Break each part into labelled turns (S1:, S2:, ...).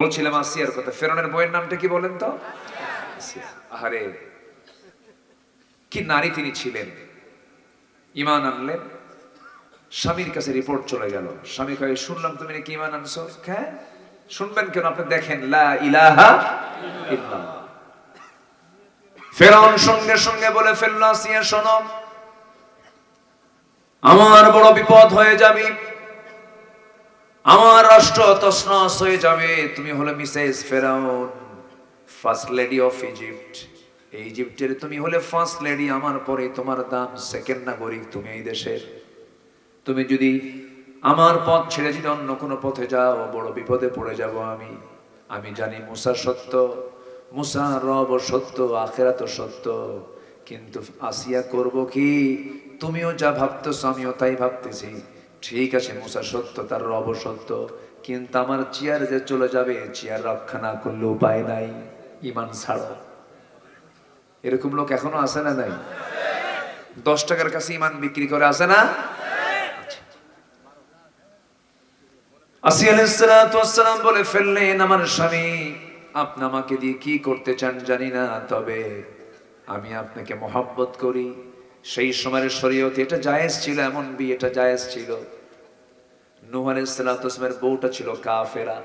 S1: বলছিলাম আসিয়ার কথা, ফেরাউনের বইয়ের নামটা কি বলেন তো? আসিয়া। আহারে কি নারী তিনি ছিলেন। ঈমান আনলেন, স্বামীর কাছে রিপোর্ট চলে গেল। স্বামী কয়, শুনলাম তুমি নাকি ঈমান আনছো। হ্যাঁ, শুনবেন কেন, আপনি দেখেন, লা ইলাহা ইল্লাল্লাহ। ফেরাউন সঙ্গে সঙ্গে বলে ফেলল, আসিয়া শোনো, আমার বড় বিপদ হয়ে যাবে, আমার রাষ্ট্র তছনছ হয়ে যাবে। তুমি হলে মিসেস ফেরাউন, ফার্স্ট লেডি অফ ইজিপ্ট। ইজিপ্টের তুমি হলে ফার্স্ট লেডি, আমার পরে তোমার দাম সেকেন্ড নাগরিক তুমি এই দেশের। তুমি যদি আমার পথ ছেড়ে যদি অন্য কোনো পথে যাও, বড় বিপদে পড়ে যাব আমি। আমি জানি মুসা সত্য, মুসা রব সত্য, আখিরাত সত্য, কিন্তু আসিয়া করব কি? তুমিও যা ভাবতেছ আমিও তাই ভাবতেছি। ঠিক আছে, মুসা সত্য, তার রব সত্য, কিন্তু আমার চেয়ার যে চলে যাবে, চেয়ার রক্ষা না করলে উপায় নাই, ঈমান ছাড়ো। এরকম লোক এখনো আছে না নাই? 10 টাকার কাছে ঈমান বিক্রি করে, আছে না? আসিয়া আলাইহিস সালাতু ওয়াস সালাম বলে ফেললেন, আমার স্বামী, আপনি আমাকে দিয়ে কি করতে চান জানি না, তবে আমি আপনাকে মহব্বত করি। সেই সময়ের শরীয়তে এটা জায়েজ ছিল, এমন বিয়েটা জায়েজ ছিল। নূহ আলাইহিস সালাতু ওয়াস সালামের বউটা ছিল কাফেরা,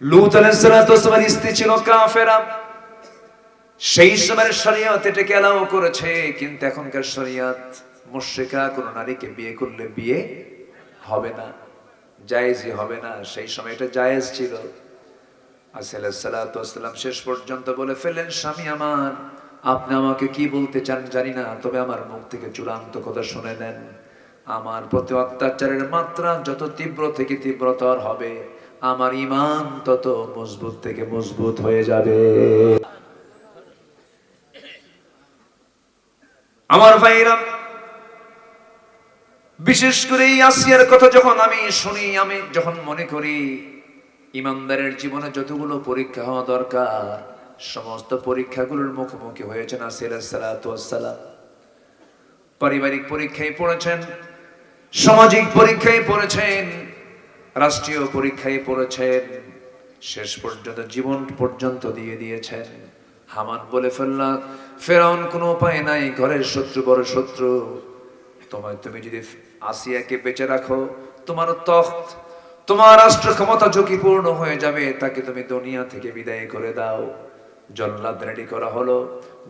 S1: লূত আলাইহিস সালাতু ওয়াস সালামের স্ত্রী ছিল কাফেরা। সেই সময়ের শরীয়ত এটাকে এলাও করেছে, কিন্তু এখনকার শরীয়ত মুশরিকা কোন নারীকে বিয়ে করলে বিয়ে হবে না, জায়েজই হবে না। সেই সময় এটা জায়েজ ছিল। আসিয়া আলাইহিস সালাতু ওয়াস সালাম শেষ পর্যন্ত বলে ফেললেন, স্বামী আমার, আপনি আমাকে কি বলতে চান জানি না, তবে আমার মুখ থেকে চূড়ান্ত কথা শুনে নেন। আমার প্রতি অত্যাচারের মাত্রা যত তীব্র থেকে তীব্রতর হবে, আমার ঈমান তত মজবুত থেকে মজবুত হয়ে যাবে। আমার ভাইরা, বিশেষ করে এই আসিয়ার কথা যখন আমি শুনি, আমি যখন মনে করি ইমানদারের জীবনে যতগুলো পরীক্ষা হওয়া দরকার, সমস্ত পরীক্ষাগুলোর মুখোমুখি হয়েছেন আসিয়া আলাইহিস সালাতু ওয়াস সালাম। পারিবারিক পরীক্ষায় পড়েছেন, সামাজিক পরীক্ষায় পড়েছেন, রাষ্ট্রীয় পরীক্ষায় পড়েছেন, শেষ পর্যন্ত জীবন পর্যন্ত দিয়ে দিয়েছেন। হামান বলে ফেলল, ফেরাউন কোনো উপায় নাই, ঘরের শত্রু বড় শত্রু, তুমি যদি আসিয়াকে বেঁচে রাখো, তোমার তখ্ত, তোমার রাষ্ট্র ক্ষমতা ঝুঁকিপূর্ণ হয়ে যাবে, তাকে তুমি দুনিয়া থেকে বিদায় করে দাও। জল্লাদ রেডি করা হলো,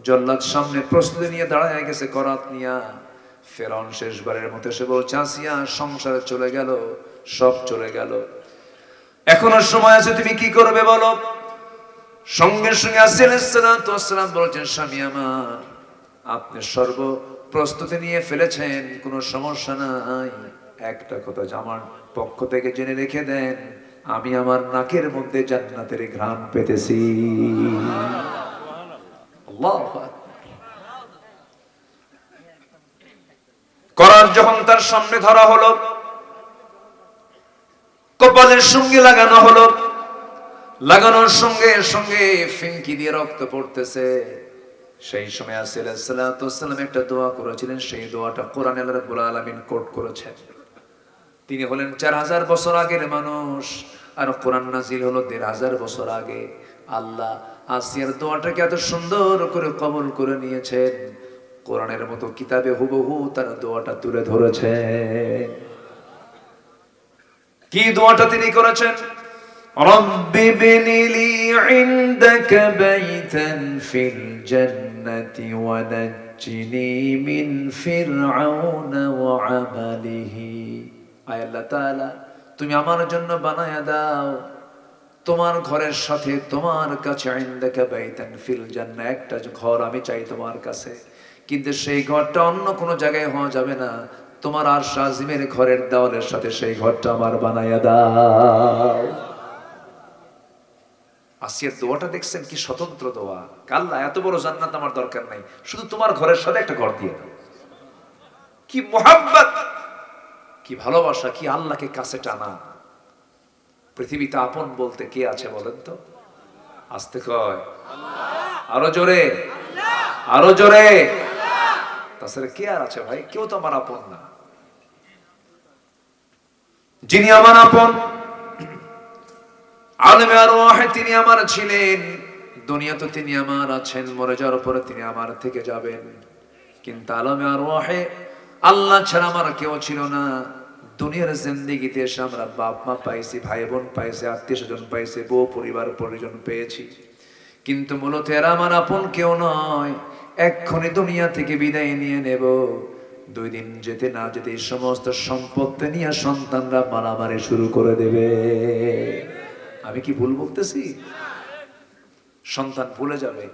S1: জল্লাদ সামনে প্রস্তুতি নিয়ে দাঁড়ায় গেছে করাত নিয়া। ফেরাউন শেষবারের মতো সে বলছে, আসিয়া, সংসারে চলে গেল, সব চলে গেল, এখনো সময় আছে, তুমি কি করবে বলো। সঙ্গে সঙ্গে আসিয়া আলাইহিস সালাতু ওয়াস সালাম বলছেন, স্বামী আমার, আপনি সর্ব প্রস্তুতি নিয়ে ফেলেছেন, কোনো সমস্যা নাই। একটা কথা আমার পক্ষ থেকে জেনে রেখে দেন, আমি আমার নাকের মধ্যে জান্নাতের ঘ্রাণ পেতেছি। আল্লাহু আকবার। করার যখন তার সামনে ধরা হলো, কপালের সঙ্গে লাগানো হলো, লাগানোর সঙ্গে সঙ্গে ফিনকি দিয়ে রক্ত পড়তেছে। সেই সময় আসিয়া আলাইহিস সালাতু ওয়াস সালাম একটা দোয়া করেছিলেন, সেই দোয়াটা কোরআনে আল্লাহ রাব্বুল আলামিন কোট করেছেন। তিনি হলেন 4000 বছর আগের মানুষ, আর কোরআন নাজিল হলো 1500 বছর আগে। আল্লাহ আসিয়ার দোয়াটাকে এত সুন্দর করে কবুল করে নিয়েছেন, কোরআনের মতো কিতাবে হুবহু তার দোয়াটা তুলে ধরেছে। কি দোয়াটা তিনি করেছেন? রব্বি বিনিলি ইনদাকা বাইতান ফিল জান্নাতি ওয়া নাজ্জিনি মিন ফিরআউনা ওয়া আমালিহি। আয় আল্লাহ তাআলা, তুমি আমার জন্য বানায়া দাও তোমার ঘরের সাথে, তোমার কাছে ইনদাকা বাইতান ফিল জান্নাহ, একটা ঘর আমি চাই তোমার কাছে, কিন্তু সেই ঘরটা অন্য কোনো জায়গায় হওয়া যাবে না, তোমার আরশ আজিমের ঘরের দেওয়ালের সাথে সেই ঘরটা আমার বানায়া দাও। আসিয়ার দোয়াটা দেখছেন কি স্বতন্ত্র দোয়া। আল্লাহ, এত বড় জান্নাত আমার দরকার নাই, শুধু তোমার ঘরের সাথে একটা ঘর দিয়ে দাও। কি মুহাব্বত, কি ভালোবাসা, কি আল্লাহকে কাছে টানা। পৃথিবীতে আপন বলতে কে আছে বলেন তো? আস্তে কয় আল্লাহ, আরো জোরে আল্লাহ, আরো জোরে আল্লাহ। তাছাড়া কে আর আছে ভাই? কেউ তো আমার আপন না। যিনি আমার আপন, আলেমে আরওয়াহে তিনি আমার ছিলেন, দুনিয়াতে তিনি আমার আছেন, মরে যাওয়ার পরে তিনি আমার থেকে যাবেন। কিন্তু আলেমে আরওয়াহে আল্লাহ ছাড়া আমার কেউ ছিল না। দুনিয়ার জিন্দেগিতে এসে আমরা বাপ মা পাইছি, ভাই বোন পাইছি, আত্মীয় স্বজন পাইছি, বউ পরিবার পরিজন পেয়েছি, কিন্তু মূলত এরা আমার আপন কেউ নয়। এক্ষুনি দুনিয়া থেকে বিদায় নিয়ে নেব, 2 দিন যেতে না যেতে এই সমস্ত সম্পত্তি নিয়ে সন্তানরা মারামারি শুরু করে দেবে। আমি কি ভুল বলতেছি? সন্তান ভুলে যাবে,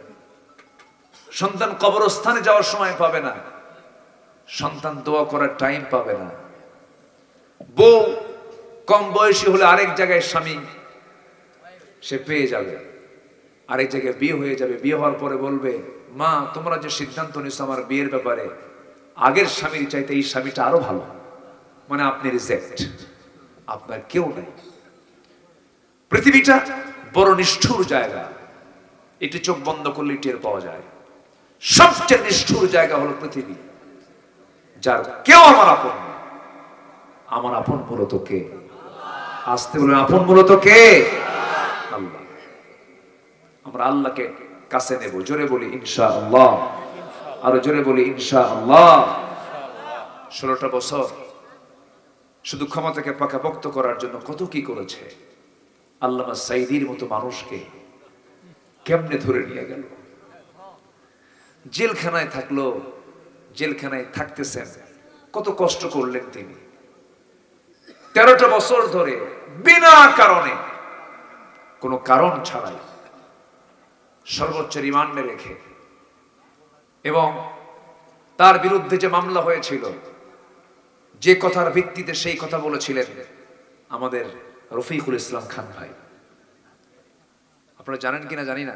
S1: সন্তান কবরস্থানে যাওয়ার সময় পাবে না, সন্তান দোয়া করার টাইম পাবে না। বউ কম বয়সী হলে আরেক জায়গায় স্বামী সে পেয়ে যাবে, আরেক জায়গায় বিয়ে হয়ে যাবে। বিয়ে হওয়ার পরে বলবে, মা তোমরা যে সিদ্ধান্ত নিছো আমার বিয়ের ব্যাপারে, আগের স্বামীর চাইতে এই স্বামীটা আরো ভালো, মানে আপনি রিজেক্ট, আপনার কেউ নাই। পৃথিবীটা বড় নিষ্ঠুর জায়গা, এটি চোখ বন্ধ করলে টের পাওয়া যায়। সবচেয়ে নিষ্ঠুর জায়গা হলো পৃথিবী, যার কেউ আমার আপন না। আমার আপন মূলত কে? আসতে বলেন, আপন মূলত কে? আল্লাহ। আমরা আল্লাহকে কাছে নেব, জোরে বলি ইনশাআল্লাহ, আরো জোরে বলি ইনশাআল্লাহ। 16টা বছর শুধু ক্ষমতাকে পাকাপোক্ত করার জন্য কত কি করেছে। আল্লামা সাইদির মতো মানুষকে কেমনে ধরে নিয়ে গেল, জেলখানায় থাকলো, জেলখানায় থাকতেছেন, কত কষ্ট করলেন তিনি। 13টা বছর ধরে বিনা কারণে, কোনো কারণ ছাড়াই সর্বোচ্চ রিমান্ডে রেখে, এবং তার বিরুদ্ধে যে মামলা হয়েছিল, যে কথার ভিত্তিতে সেই কথা বলেছিলেন আমাদের রফিকুল ইসলাম খান ভাই, আপনারা জানেন কিনা জানি না,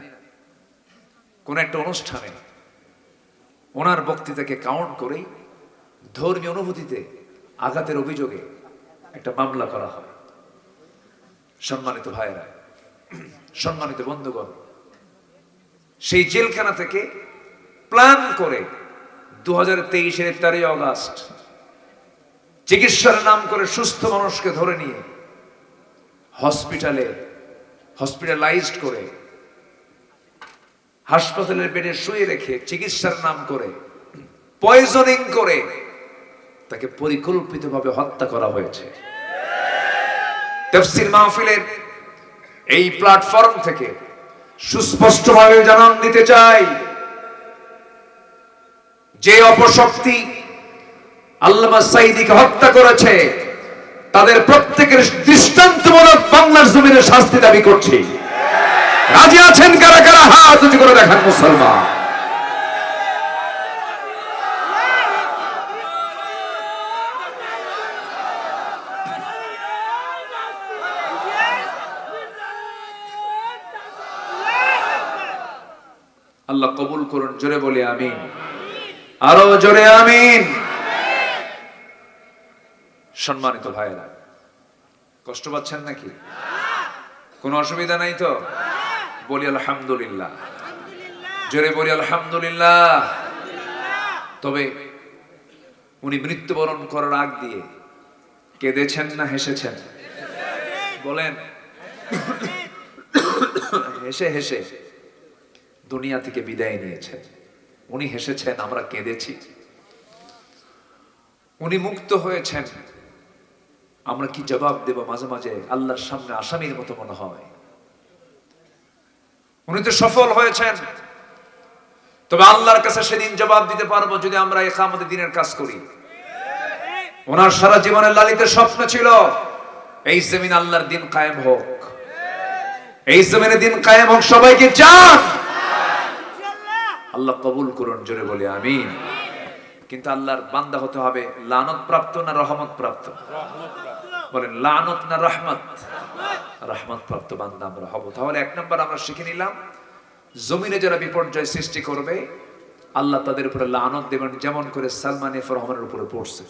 S1: কোন একটা অনুষ্ঠানে ওনার বক্তৃতাকে কাউন্ট করেই ধর্মীয় অনুভূতিতে আঘাতের অভিযোগে একটা মামলা করা হয়। সম্মানিত ভাইরা, সম্মানিত বন্ধুগণ, সেই জেলখানা থেকে প্ল্যান করে 2023-এর 13 অগস্ট চিকিৎসার নাম করে সুস্থ মানুষকে ধরে নিয়ে হসপিটালাইজড করে হাসপাতালের বেডে শুয়ে রেখে চিকিৎসার নাম করে পয়জনিং করে তাকে পরিকল্পিতভাবে হত্যা করা হয়েছে। তাফসীর মাহফিলের এই প্ল্যাটফর্ম থেকে সুস্পষ্টভাবে জানান দিতে চাই, যে অপশক্তি আল্লামা সাঈদীকে হত্যা করেছে তাদের প্রত্যেকের দৃষ্টান্তমূলক বাংলার জমিনে শাস্তি দাবি করছি। রাজি আছেন কারা কারা? হাত উঁচু করে দেখান মুসলমান। আল্লাহ কবুল করুন, জোরে বলি আমিন, আরো জোরে আমিন। সম্মানিত ভাইরা, কষ্ট পাচ্ছেন নাকি? কোনো অসুবিধা নাই তো? বলি আলহামদুলিল্লাহ, জোরে বলি আলহামদুলিল্লাহ। তবে উনি মৃত্যুবরণ করার আগ দিয়ে কেঁদেছেন না হেসেছেন? বলেন। হেসে হেসে দুনিয়া থেকে বিদায় নিয়েছেন। উনি হেসেছেন, আমরা কেঁদেছি। উনি মুক্ত হয়েছেন, আমরা কি জবাব দেব? মাঝে মাঝে আল্লাহর সামনে আসামির মতো মনে হয়। উনি তো সফল হয়েছেন, তবে আল্লাহর কাছে সেদিন জবাব দিতে পারবো যদি আমরা ইকামতে দ্বীনের কাজ করি। ওনার সারা জীবনের লালিত স্বপ্ন ছিল এই জমিন আল্লাহর দিন কায়েম হোক, এই জমিনে দিন কায়েম হোক। সবাইকে চান? আল্লাহ কবুল করুন, জোরে বলি আমিন। কিন্তু আল্লাহর বান্দা হতে হবে লানত প্রাপ্ত না রহমত প্রাপ্ত? বলেন, লানত না রহমত? রহমত প্রাপ্ত বান্দা আমরা হব। তাহলে 1 নম্বর আমরা শিখে নিলাম, জমিনে যারা বিপর্যয় সৃষ্টি করবে আল্লাহ তাদের উপরে লানত দেবেন, যেমন করে সালমান এফ রহমানের উপরে পড়ছে।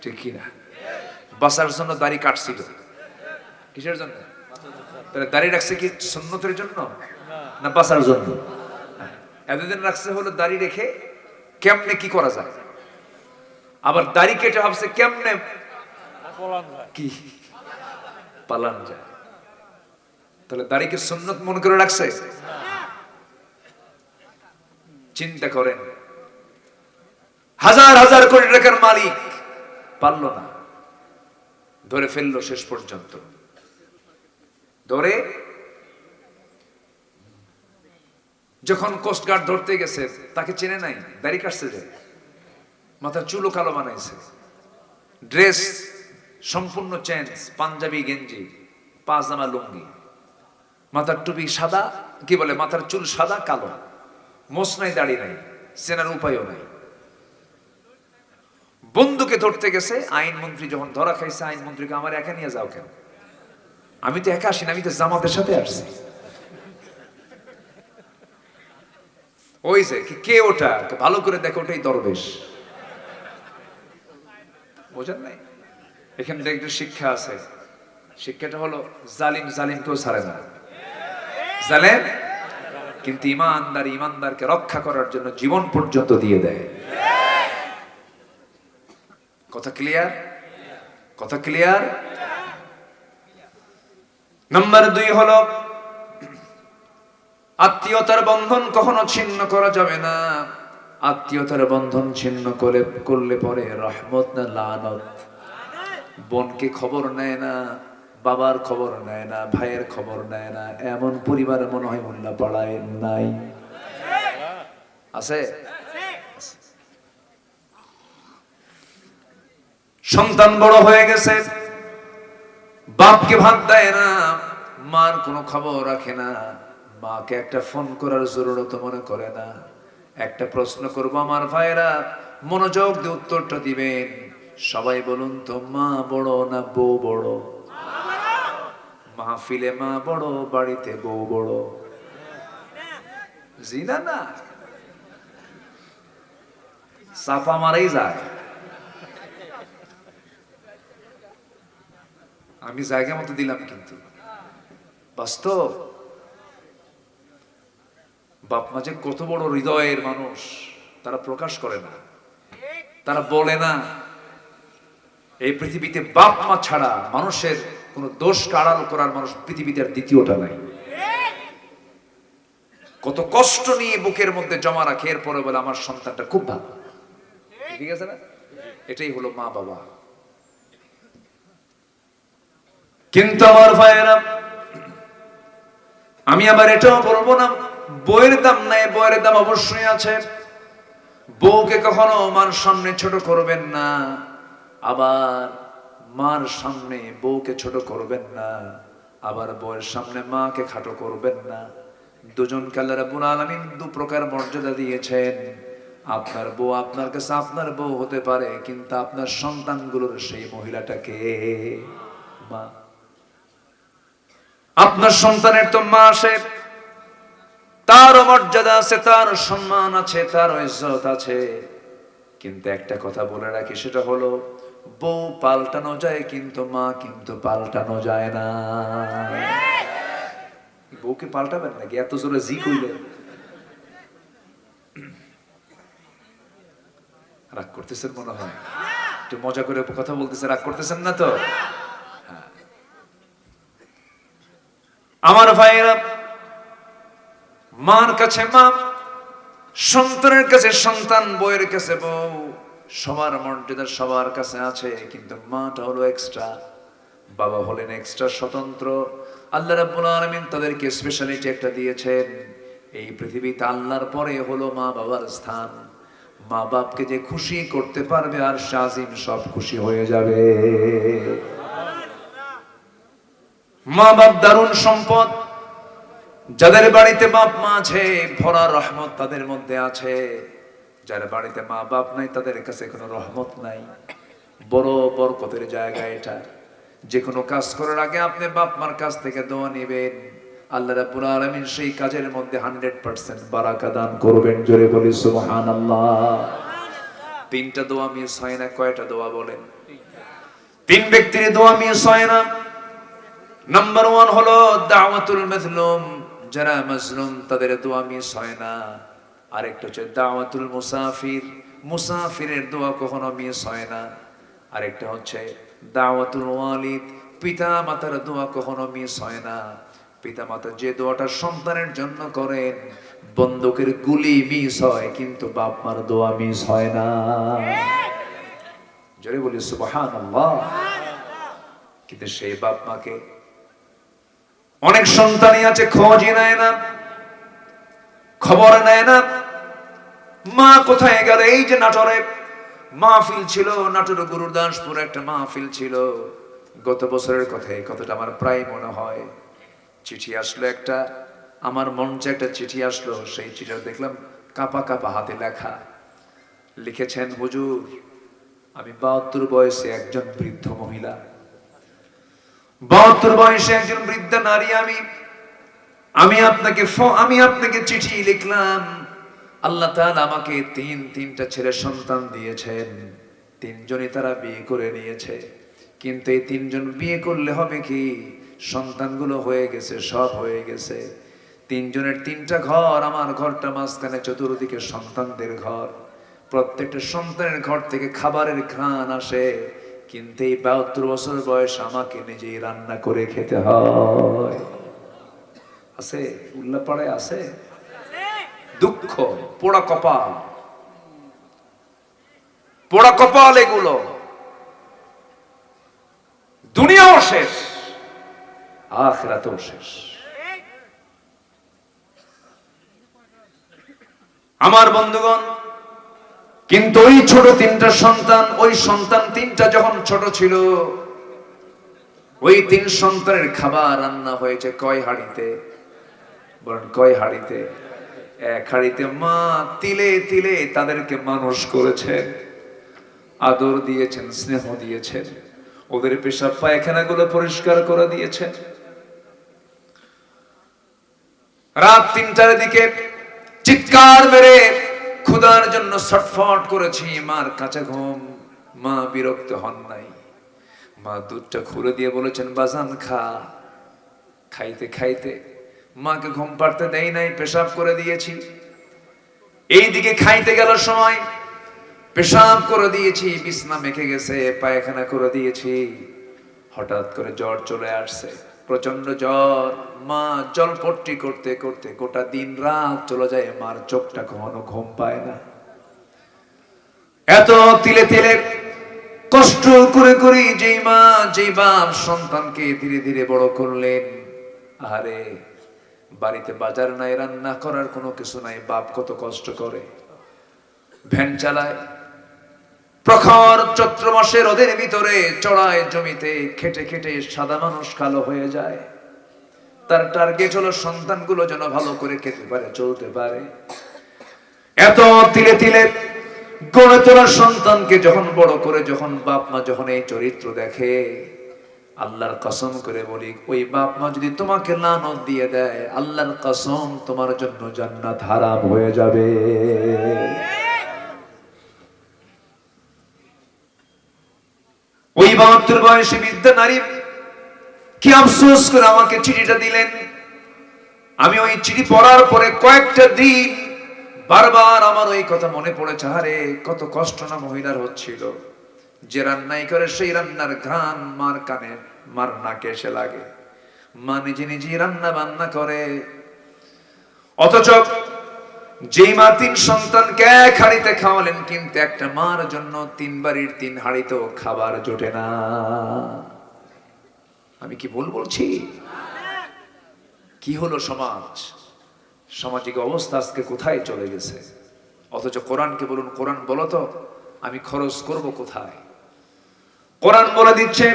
S1: ঠিক কিনা? বাঁচার জন্য দাড়ি কাটছিল, কিসের জন্য? তাহলে দাড়ি রাখছে কি সুন্নতের জন্য না বাঁচার জন্য? এতদিন রাখছে হলো দাড়ি রেখে কেমনে কি করা যায়, আবার দাড়ি কেটে ভাবছে কেমনে কি পালান যায়। তাহলে দাড়িকে সুন্নত মনে করে রাখছে? চিন্তা করেন, হাজার হাজার কোটি টাকার মালিক পারল না, ধরে ফেললো শেষ পর্যন্ত। ধরে যখন কোস্টগার্ড ধরতে গেছে, তাকে চেনে নাই, দাড়ি কাটছে, যে মাথার চুলও কালো বানাইছে, ড্রেস সম্পূর্ণ চেঞ্জ, পাঞ্জাবি গেঞ্জি, পাজামা লুঙ্গি, মাথার টুপি সাদা, কি বলে মাথার চুল সাদা কালো, মোছ নাই, দাড়ি নাই, চেনার উপায়ও নাই। বন্ধুকে ধরতে গেছে, আইনমন্ত্রী যখন ধরা খাইছে, আইনমন্ত্রীকে আমার একা নিয়ে যাও কেন? আমি তো একা আসিনি, আমি তো জামাতের সাথে আসছি। ওই যে কে ওটা, ভালো করে দেখো, ওটাই দরবেশ। বোঝেন নাই? এখান থেকে একটু শিক্ষা আছে। শিক্ষাটা হলো, জালিম জালিমকেও ছাড়ে না, জালেম কিন্তু ইমানদার ইমানদারকে রক্ষা করার জন্য জীবন পর্যন্ত দিয়ে দেয়। কথা ক্লিয়ার? কথা ক্লিয়ার? নাম্বার 2 হলো, আত্মীয়তার বন্ধন কখনো ছিন্ন করা যাবে না। আত্মীয়তার বন্ধন ছিন্ন করলে পরে রহমত না লানত। বোনকে খবর নেয় না, বাবার খবর নেয় না, ভাইয়ের খবর নেয় না, এমন পরিবার মনে হয় মোল্লা পাড়ায় নাই? আছে? সন্তান বড় হয়ে গেছে, বাপকে ভাত দেয় না, মার কোনো খবর রাখে না, মাকে একটা ফোন করার জরুরত মনে করে না। একটা প্রশ্ন করব আমার ভাইরা, মনোযোগ দিয়ে উত্তরটা দিবেন। সবাই বলুন তো, মা বড় না বউ বড়? মাহফিলে মা বড়, বাড়িতে বউ বড়? জি না? না, চাপা মারাই যায়। আমি জায়গা মতো দিলাম, কিন্তু বাস্তব। বাপ মা যে কত বড় হৃদয়ের মানুষ, তারা প্রকাশ করে না, তারা বলে না। এই পৃথিবীতে বাপ মা ছাড়া মানুষের কোনো দোষ আড়াল করার মানুষ পৃথিবীতে আর দ্বিতীয়টা নাই। কত কষ্ট নিয়ে বুকের মধ্যে জমা রাখে, এরপরে বলে আমার সন্তানটা খুব ভালো। ঠিক আছে না? এটাই হলো মা বাবা। কিন্তু আমার ভাইয়েরা, আমি আবার এটাও বলবো না বইয়ের দাম নাই, বইয়ের দাম অবশ্যই আছে। বউকে কখনো মার সামনে ছোট করবেন না, আবার মার সামনে বউকে ছোট করবেন না, আবার বউয়ের সামনে মাকে খাটো করবেন না। দুজনকে আল্লাহ রাব্বুল আলামিন 2 প্রকার মর্যাদা দিয়েছেন। আপনার বউ আপনার কাছে আপনার বউ হতে পারে, কিন্তু আপনার সন্তানগুলোর সেই মহিলাটাকে মা। আপনার সন্তানের তো মা আছে, তারও মর্যাদা আছে, তার সম্মান আছে, তার ইজ্জত আছে। কিন্তু একটা কথা বলে রাখি, সেটা হলো বউ পাল্টানো যায়, কিন্তু মা কিন্তু পাল্টানো যায় না। বউকে পাল্টাবেন নাকি? এত জোরে জি কইলেন, রাগ করতেছেন মনে হয়, একটু মজা করে কথা বলতেছে, রাগ করতেছেন না তো? আমার ভাইয়েরা, মার কাছে মা, সন্তানের কাছে সন্তান, বউয়ের কাছে বউ, সবার মর্যাদা সবার কাছে আছে, কিন্তু মাটা হলো এক্সট্রা, বাবা হলেন এক্সট্রা, স্বতন্ত্র। আল্লাহ রাব্বুল আলামিন তাদেরকে স্পেশালিটি একটা দিয়েছেন। এই পৃথিবীতে আল্লাহর পরে হলো মা বাবার স্থান। মা বাপকে যে খুশি করতে পারবে, আর শাজিম সব খুশি হয়ে যাবে। মা বাপ দারুণ সম্পদ। যাদের বাড়িতে বাপ মা আছে, ভরা রহমত তাদের মধ্যে আছে। যার বাড়িতে মা বাপ নাই, তাদের কাছে কোনো রহমত নাই। বড় বরকতের জায়গা এটা। যে কোনো কাজ করার আগে আপনি বাপ মার কাছ থেকে দোয়া নেবেন, আল্লাহ রাব্বুল আলামিন সেই কাজের মধ্যে 100% বারাকা দান করবেন। জোরে বলি সুবহানাল্লাহ। 3টা দোয়া মিস হয় না। কয়টা দোয়া বলেন? 3 ব্যক্তির দোয়া মিস হয় না। নাম্বার 1 হলো দাওয়াতুল মাজলুম, যারা মাজলুম তাদের দোয়া মিস হয় না। আরেকটা হচ্ছে দাওয়াতুল মুসাফির, মুসাফিরের দোয়া কখনো মিস হয় না। আরেকটা হচ্ছে দাওয়াতুল ওয়ালিদ, পিতা মাতার দোয়া কখনো মিস হয় না। পিতামাতা যে দোয়াটা সন্তানের জন্য করেন, বন্দুকের গুলি মিস হয় কিন্তু বাপ মার দোয়া মিস হয় না। জোরে বলি সুবহানাল্লাহ। কিন্তু সেই বাপ মাকে অনেক সন্তানই আছে খোঁজই নেয় না, খবর নেয় না, মা কোথায় গেল। এই যে নাটোরে মাহফিল ছিল, নাটোর গুরুদাসপুরে একটা মাহফিল ছিল গত বছরের কথা, এই কথাটা আমার প্রায় মনে হয়। চিঠি আসলো একটা, আমার মঞ্চে একটা চিঠি আসলো, সেই চিঠিটা দেখলাম কাপা কাপা হাতে লেখা। লিখেছেন, হুজুর আমি 72 বয়সে একজন বৃদ্ধ মহিলা, 72 বয়সে একজন বৃদ্ধা নারী, আমি আপনাকে চিঠি লিখলাম। আল্লাহ তাআলা আমাকে তিনটা ছেলে সন্তান দিয়েছেন, তিনজনই তারা বিয়ে করে নিয়েছে। কিন্তু এই তিনজন বিয়ে করলে হবে কি, সন্তানগুলো হয়ে গেছে, সব হয়ে গেছে। তিনজনের তিনটা ঘর, আমার ঘরটা মাঝখানে, চতুর্দিকে সন্তানদের ঘর। প্রত্যেকটা সন্তানের ঘর থেকে খাবারের ঘ্রাণ আসে, কিন্তু এই 72 বছর বয়স আমাকে নিজেই রান্না করে খেতে হয়। আছে উল্লাপাড়ায় আছে দুঃখ, পোড়া কপাল, পোড়া কপাল এগুলো। দুনিয়াও শেষ, আখিরাতেও শেষ। আমার বন্ধুগণ, কিন্তু ওই ছোট তিনটা সন্তান, ওই সন্তান তিনটা যখন ছোট ছিল, ওই তিন সন্তানের খাবার রান্না হয়েছে কয় হাঁড়িতে? বলেন কয় হাঁড়িতে? এক হাঁড়িতে মা তিলে তিলে তাদেরকে মানুষ করেছেন, আদর দিয়েছেন, স্নেহ দিয়েছেন, ওদের পেশাব পায়খানাগুলো পরিষ্কার করে দিয়েছেন। রাত 3টার দিকে চিৎকার মেরে ক্ষুধার জন্য ছটফট করেছি, মার কাছে ঘুম। মা বিরক্ত হন নাই, মা দুধটা খুলে দিয়ে বলেছেন, বাজান খা। খাইতে খাইতে মাকে ঘুম পাড়তে দেই নাই, পেশাব করে দিয়েছি। এইদিকে খাইতে গেল সময় পেশাব করে দিয়েছি, বিছনা মেখে গেছে, পায়খানা করে দিয়েছি। হঠাৎ করে জ্বর চলে আসছে, প্রচন্ড জ্বর। মা জলপট্টি করতে করতে গোটা দিন রাত চলে যায়, মার চোখটা কখনো ঘুম পায় না। এত তিলে তিলে কষ্ট করে করে যেই মা, যেই বাপ সন্তানকে ধীরে ধীরে বড় করলেন, আরে বাড়িতে বাজার নাই, রান্না করার কোনো কিছু নাই, বাপ কত কষ্ট করে। ভ্যান চালায়, প্রখর চৈত্র মাসে রোদের ভিতরে চড়ায় জমিতে খেটে খেটে সাদা মানুষ কালো হয়ে যায়। তার টার্গেট হলো সন্তানগুলো যেন ভালো করে খেতে পারে, চলতে পারে। এত তিলে তিলে গড়ে তোলা সন্তানকে যখন বড় করে, যখন বাপ মা যখন এই চরিত্র দেখে, আল্লাহর কসম করে বলি, ওই বাপ মা যদি তোমাকে লানত দিয়ে দেয়, আল্লাহর কসম তোমার জন্য জান্নাত হারাম হয়ে যাবে। ওই 72 বয়সী বৃদ্ধা নারী কি আফসোস করে আমাকে চিঠিটা দিলেন। আমি ওই চিঠি পড়ার পরে কয়েকটা দিন বারবার আমার ওই কথা মনে পড়েছে। আরে কত কষ্ট না মহিলার হচ্ছিল, যে রান্নাই করে সেই রান্নার ঘ্রাণ মার কানে, মার নাকে এসে লাগে। মা নিজে নিজেই রান্না বান্না করে, অথচ যেই মা 3 সন্তানকে এক হাঁড়িতে খাওয়ালেন, কিন্তু একটা মার জন্য 3 বাড়ির 3 হাঁড়িতেও খাবার জোটে না। আমি কি ভুল বলছি? কি হলো সমাজ, সামাজিক অবস্থা আজকে কোথায় চলে গেছে? অথচ কোরআনকে বলুন, কোরআন বলো তো আমি খরচ করব কোথায়? কোরআন বলে দিচ্ছে,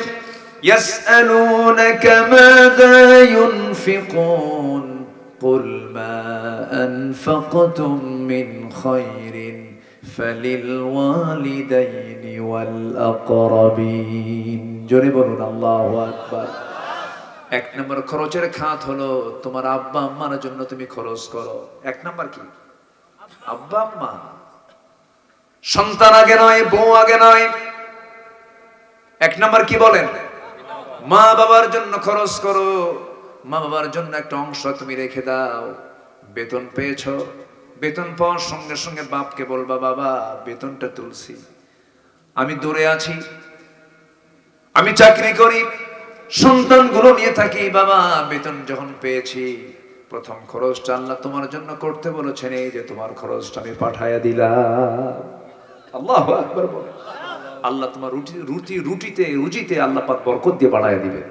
S1: ইয়াসআলুনাকা মাযা ইউনফিকুন কুল মা আনফাকতুম মিন খায়রিন ফালিল ওয়ালিদাইনি ওয়াল আকরাবিন। জোরে বলুন আল্লাহু আকবার। 1 নম্বর খরচের খাত হলো তোমার আব্বা আম্মার জন্য তুমি খরচ করো। 1 নম্বর কি? আব্বা আম্মা। সন্তান আগে নয়, বউ আগে নয়। 1 নম্বর কি বলেন? মা বাবার জন্য খরচ করো। মা বাবার জন্য একটা অংশ তুমি রেখে দাও। বেতন পেয়েছো, বেতন পাওয়ার সঙ্গে সঙ্গে বাপকে বলবা, বাবা বেতনটা তুলছি, আমি দূরে আছি, আমি চাকরি করি, সন্তানগুলো নিয়ে থাকি, বাবা বেতন যখন পেয়েছি প্রথম খরচটা আল্লাহ তোমার জন্য করতে বলেছেন, এই যে তোমার খরচটা আমি পাঠায়া দিলাম। আল্লাহু আকবার বলে। আল্লাহ তোমার রুটিতে আল্লাহ পাক বরকত দিয়ে বাড়ায় দিবে।